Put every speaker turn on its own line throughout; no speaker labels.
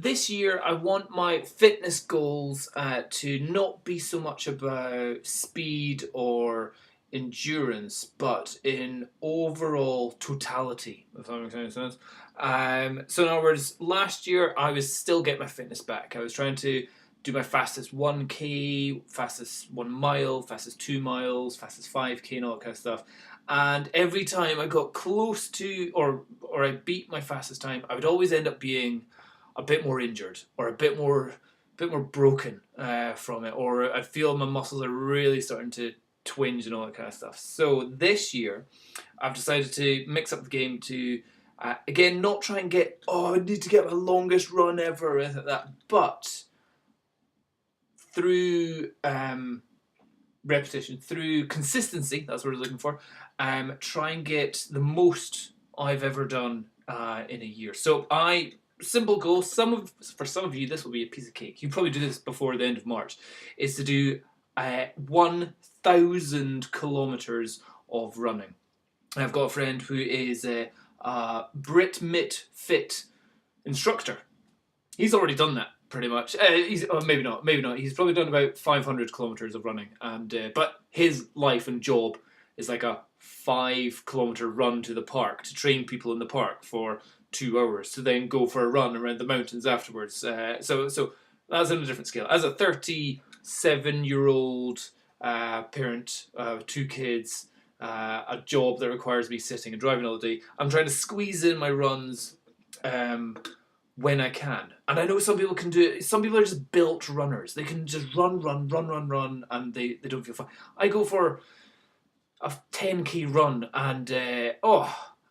this year I want my fitness goals to not be so much about speed or endurance, but in overall totality, if that makes any sense. So in other words, last year I was still getting my fitness back. I was trying to do my fastest 1K, fastest 1 mile, fastest 2 miles, fastest 5K, and all that kind of stuff. And every time I got close to, or I beat my fastest time, I would always end up being a bit more injured or a bit more broken from it, or I feel my muscles are really starting to twinge and all that kind of stuff. So this year, I've decided to mix up the game to again not try and get I need to get my longest run ever or anything like that, but through repetition, through consistency, that's what I was looking for. Try and get the most I've ever done in a year. So simple goal. For some of you, this will be a piece of cake. You probably do this before the end of March. Is to do 1,000 kilometers of running. I've got a friend who is a Brit Mit Fit instructor. He's already done that pretty much. Maybe not. He's probably done about 500 kilometers of running, and but his life and job is like a 5 kilometer run to the park to train people in the park for 2 hours to then go for a run around the mountains afterwards. So that's on a different scale. As a 37-year-old parent of 2 kids, a job that requires me sitting and driving all day, I'm trying to squeeze in my runs when I can. And I know some people can do it. Some people are just built runners. They can just run, and they don't feel fine. I go for a 10K run, and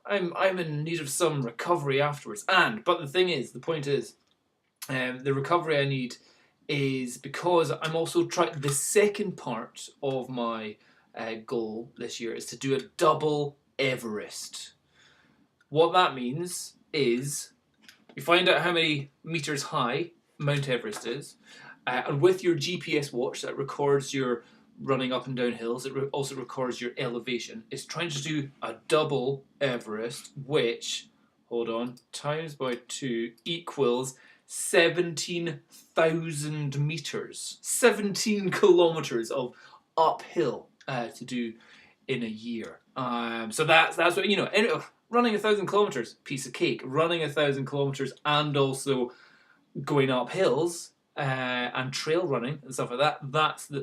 I'm in need of some recovery afterwards. But the point is, the recovery I need is because I'm also trying. The second part of my goal this year is to do a double Everest. What that means is you find out how many meters high Mount Everest is, and with your GPS watch that records your running up and down hills, it also records your elevation. It's trying to do a double Everest, which, hold on, times by 2 equals 17,000 meters. 17 kilometers of uphill to do in a year. So that's what, running 1,000 kilometers, piece of cake. Running 1,000 kilometers and also going up hills and trail running and stuff like that.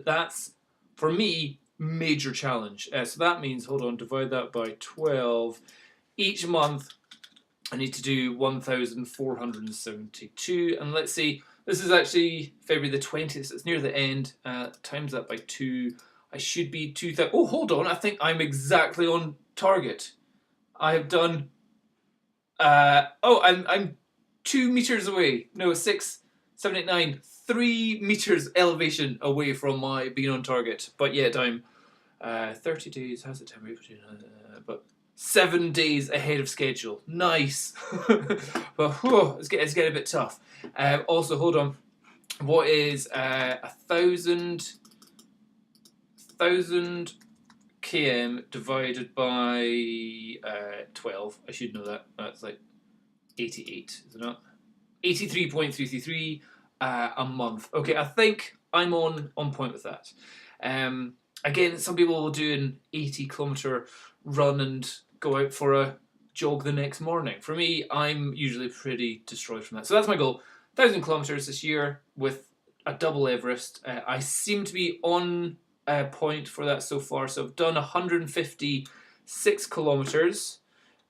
That's for me major challenge. So that means, hold on, divide that by 12. Each month I need to do 1,472, and let's see, this is actually February the 20th, so it's near the end. Times that by 2, I should be 2,000. Oh, hold on, I think I'm exactly on target. I have done. I'm 2 meters away. No, 6, 7, 8, 9. 3 meters elevation away from my being on target. But yet I'm 30 days. How's September? But 7 days ahead of schedule. Nice. But it's getting a bit tough. Also, hold on. What is 1,000 km divided by 12? I should know that. That's like 88, is it not? 83.333 a month. Okay, I think I'm on point with that. Again, some people will do an 80-kilometer run and go out for a jog the next morning. For me, I'm usually pretty destroyed from that. So that's my goal. 1,000 kilometers this year with a double Everest. I seem to be on point for that so far. So I've done 156 kilometers.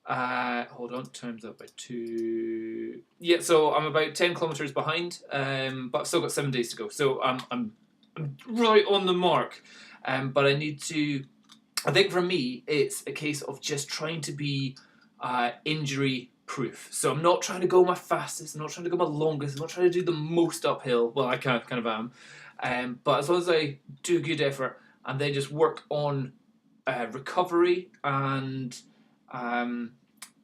Hold on, times that by 2. Yeah, so I'm about 10 kilometers behind, but I've still got 7 days to go. So I'm right on the mark. But I need to. I think for me, it's a case of just trying to be injury proof. So I'm not trying to go my fastest. I'm not trying to go my longest. I'm not trying to do the most uphill. Well, I kind of am. But as long as I do good effort and then just work on recovery and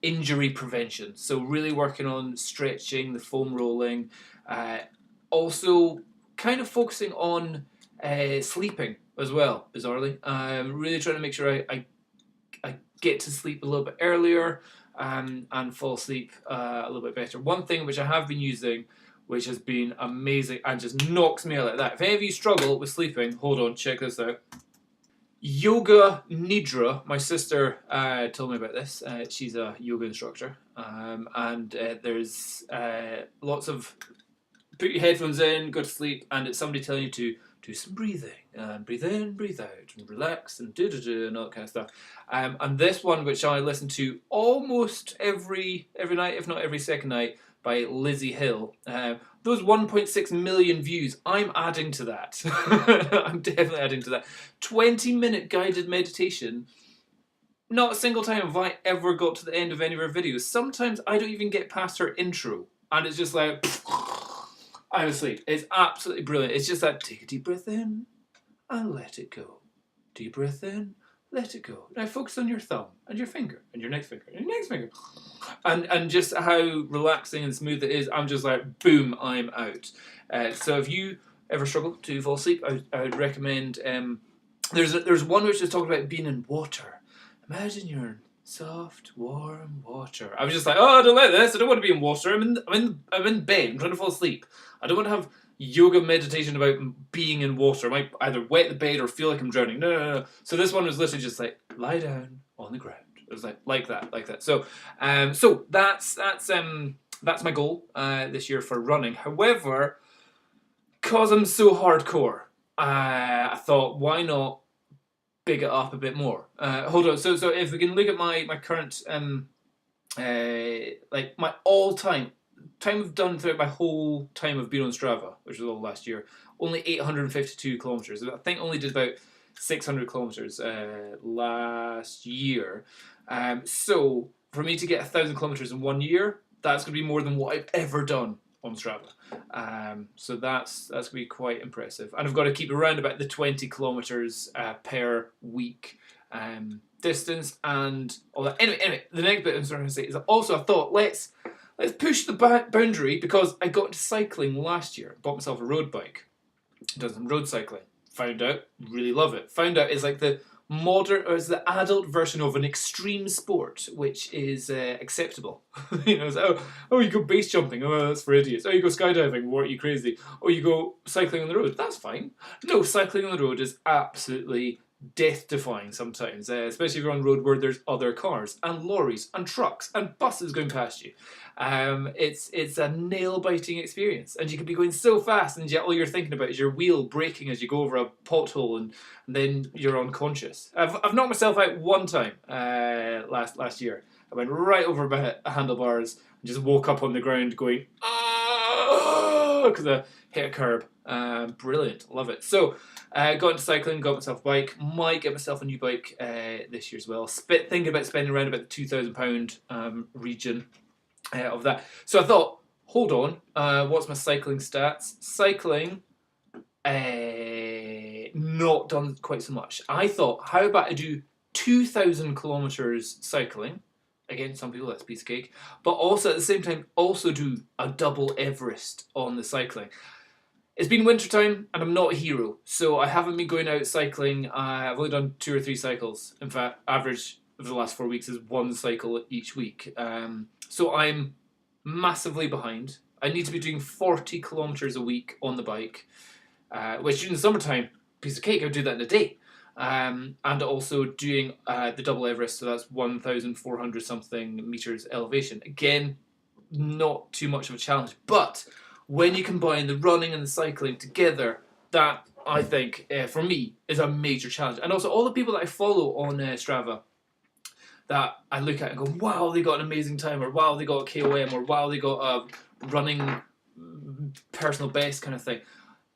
injury prevention. So really working on stretching, the foam rolling, also kind of focusing on sleeping as well, bizarrely. Really trying to make sure I get to sleep a little bit earlier and fall asleep a little bit better. One thing which I have been using, which has been amazing and just knocks me out like that. If any of you struggle with sleeping, hold on, check this out. Yoga Nidra, my sister told me about this. She's a yoga instructor, and there's lots of put your headphones in, go to sleep, and it's somebody telling you to do some breathing, and breathe in, breathe out, and relax, and do and all that kind of stuff. And this one, which I listen to almost every night, if not every second night, by Lizzie Hill. Those 1.6 million views, I'm adding to that. I'm definitely adding to that. 20-minute guided meditation. Not a single time have I ever got to the end of any of her videos. Sometimes I don't even get past her intro, and it's just like, I'm asleep. It's absolutely brilliant. It's just that, take a deep breath in and let it go. Deep breath in, let it go. Now focus on your thumb and your finger and your next finger and your next finger. And just how relaxing and smooth it is, I'm just like, boom, I'm out. So if you ever struggle to fall asleep, I would recommend, there's one which is talking about being in water. Imagine you're in soft, warm water. I was just like, oh, I don't like this. I don't want to be in water. I'm in bed. I'm trying to fall asleep. I don't want to have yoga meditation about being in water. I might either wet the bed or feel like I'm drowning. No. So this one was literally just like, lie down on the ground. It was like that. So that's my goal this year for running. However, because I'm so hardcore, I thought, why not big it up a bit more? Hold on. So if we can look at my current like my all-time I've done throughout my whole time of being on Strava, which was all last year, only 852 kilometers. I think I only did about 600 kilometers last year. So for me to get 1,000 kilometers in 1 year, that's going to be more than what I've ever done on Strava. So that's going to be quite impressive. And I've got to keep around about the 20 kilometers per week distance and all that. Anyway, the next bit I'm starting to say is also I thought let's push the boundary, because I got into cycling last year. Bought myself a road bike. Done some road cycling. Found out, really love it. Found out it's like the modern, or it's the adult version of an extreme sport, which is acceptable. It's oh, you go base jumping. Oh, that's for idiots. Oh, you go skydiving. What, are you crazy? Oh, you go cycling on the road. That's fine. No, cycling on the road is absolutely death-defying sometimes, especially if you're on road where there's other cars and lorries and trucks and buses going past you. It's a nail-biting experience, and you can be going so fast, and yet all you're thinking about is your wheel braking as you go over a pothole, and then you're unconscious. I've knocked myself out one time last year. I went right over my handlebars and just woke up on the ground going, ah, because I hit a curb. Brilliant, love it. So got into cycling, got myself a bike, might get myself a new bike this year as well. Thinking about spending around about the £2,000 region of that. So I thought, hold on, what's my cycling stats? Cycling, not done quite so much. I thought, how about I do 2,000 kilometers cycling? Again, some people, that's a piece of cake. But also at the same time, also do a double Everest on the cycling. It's been winter time and I'm not a hero, so I haven't been going out cycling. I've only done 2 or 3 cycles. In fact, average of the last 4 weeks is 1 cycle each week. So I'm massively behind. I need to be doing 40 kilometers a week on the bike, which in the summertime, piece of cake, I would do that in a day. And also doing the double Everest, so that's 1,400 something meters elevation. Again, not too much of a challenge, but when you combine the running and the cycling together, that, I think, for me, is a major challenge. And also all the people that I follow on Strava that I look at and go, wow, they got an amazing time, or wow, they got a KOM, or wow, they got a running personal best kind of thing.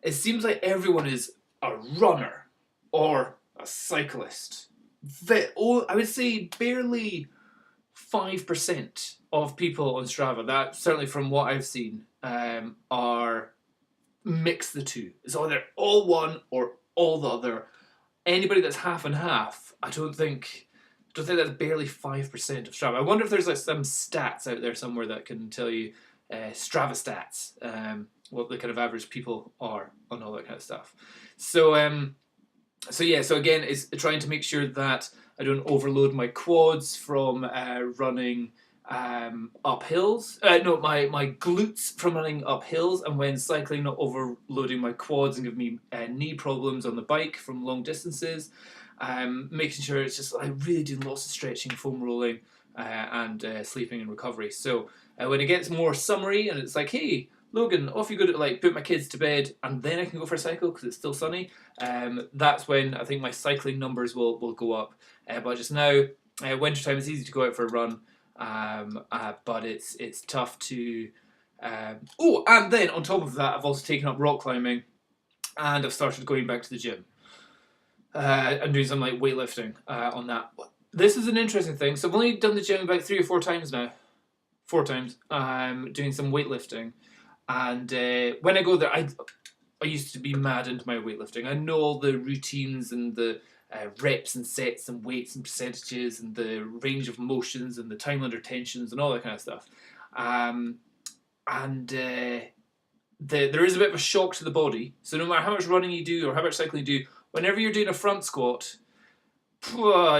It seems like everyone is a runner or a cyclist. I would say barely 5% of people on Strava, that certainly from what I've seen, are mix the two. It's either all one or all the other. Anybody that's half and half, I don't think that's barely 5% of Strava. I wonder if there's like some stats out there somewhere that can tell you Strava stats, what the kind of average people are on all that kind of stuff. So again, it's trying to make sure that I don't overload my quads from running up hills. No, my glutes from running up hills, and when cycling, not overloading my quads and giving me knee problems on the bike from long distances. Making sure it's just, I really do lots of stretching, foam rolling, and sleeping and recovery. So when it gets more summery and it's like, hey, Logan, off you go to like put my kids to bed and then I can go for a cycle because it's still sunny. That's when I think my cycling numbers will go up. But just now, wintertime, it's easy to go out for a run, but it's tough to. And then on top of that, I've also taken up rock climbing, and I've started going back to the gym. And doing some like weightlifting on that. This is an interesting thing. So I've only done the gym about 3 or 4 times now. 4 times. Doing some weightlifting. And when I go there, I used to be mad into my weightlifting. I know all the routines and the reps and sets and weights and percentages and the range of motions and the time under tensions and all that kind of stuff. There is a bit of a shock to the body. So no matter how much running you do or how much cycling you do, whenever you're doing a front squat,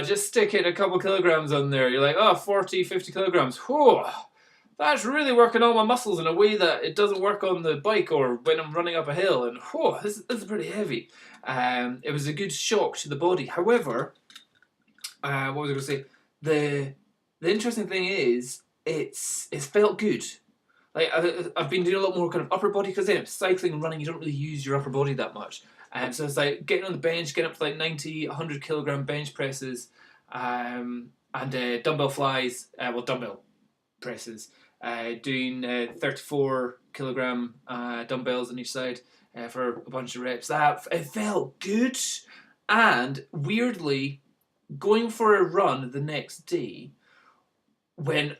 just stick it a couple kilograms on there. You're like, 40, 50 kilograms. Whew, that's really working all my muscles in a way that it doesn't work on the bike or when I'm running up a hill. And this is pretty heavy. It was a good shock to the body. However, what was I going to say? The interesting thing is, it's felt good. Like I've been doing a lot more kind of upper body because then cycling and running, you don't really use your upper body that much. So it's like getting on the bench, getting up to like 90, 100 kilogram bench presses, and dumbbell flies, dumbbell presses, doing 34 kilogram dumbbells on each side for a bunch of reps. It felt good, and weirdly, going for a run the next day when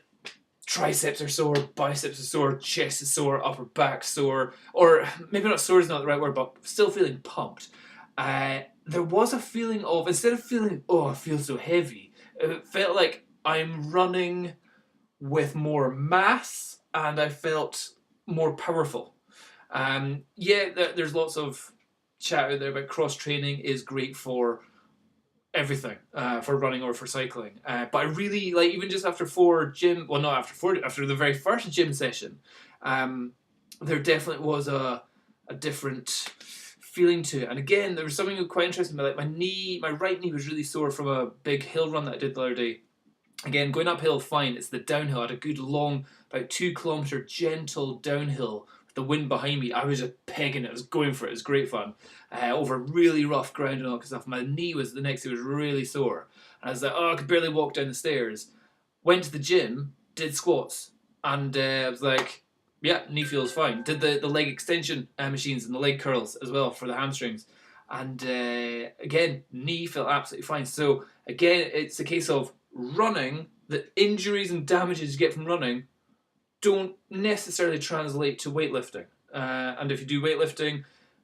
triceps are sore, biceps are sore, chest is sore, upper back sore, or maybe not sore is not the right word, but still feeling pumped. There was a feeling of, instead of feeling, I feel so heavy, it felt like I'm running with more mass and I felt more powerful. There's lots of chat out there about cross training is great for everything, for running or for cycling, but I really like, even just after after the very first gym session, there definitely was a different feeling to it. And again, there was something quite interesting about, like, my right knee was really sore from a big hill run that I did the other day. Again, going uphill, fine. It's the downhill. I had a good long, about 2 kilometre gentle downhill with the wind behind me. I was just pegging it. I was going for it. It was great fun. Over really rough ground and all that stuff. My knee was really sore. And I was like, I could barely walk down the stairs. Went to the gym, did squats, and I was like, yeah, knee feels fine. Did the leg extension machines and the leg curls as well for the hamstrings. And again, knee felt absolutely fine. So again, it's a case of running, the injuries and damages you get from running don't necessarily translate to weightlifting. And if you do weightlifting,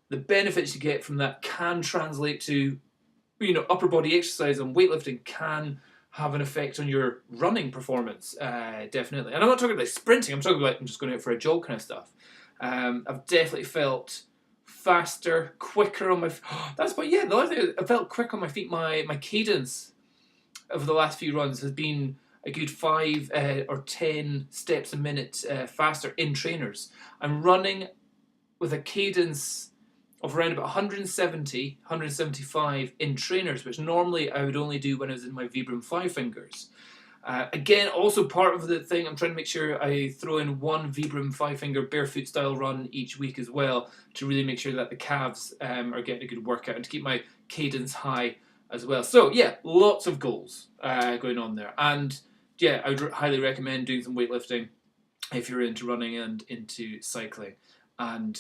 the benefits you get from that can translate to, upper body exercise, and weightlifting can have an effect on your running performance, definitely. And I'm not talking about sprinting, I'm talking about I'm just going out for a jog kind of stuff. I've definitely felt faster, quicker on my the other thing, I felt quick on my feet. My cadence over the last few runs has been a good 5 or 10 steps a minute faster in trainers. I'm running with a cadence of around about 170, 175 in trainers, which normally I would only do when I was in my Vibram 5 fingers. Again, also part of the thing, I'm trying to make sure I throw in one Vibram 5 finger barefoot style run each week as well, to really make sure that the calves are getting a good workout and to keep my cadence high as well. So yeah, lots of goals going on there. And yeah, I would highly recommend doing some weightlifting if you're into running and into cycling, and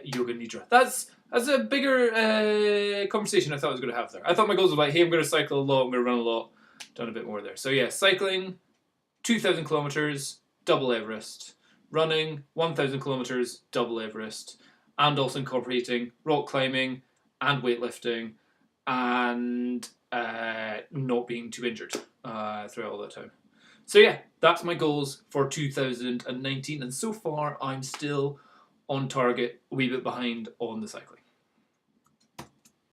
yoga nidra. That's a bigger conversation I thought I was going to have there. I thought my goals were like, hey, I'm going to cycle a lot, I'm going to run a lot. Done a bit more there. So yeah, cycling, 2,000 kilometers, double Everest. Running, 1,000 kilometers, double Everest. And also incorporating rock climbing and weightlifting, and not being too injured throughout all that time. So yeah, that's my goals for 2019, and so far I'm still on target, a wee bit behind on the cycling.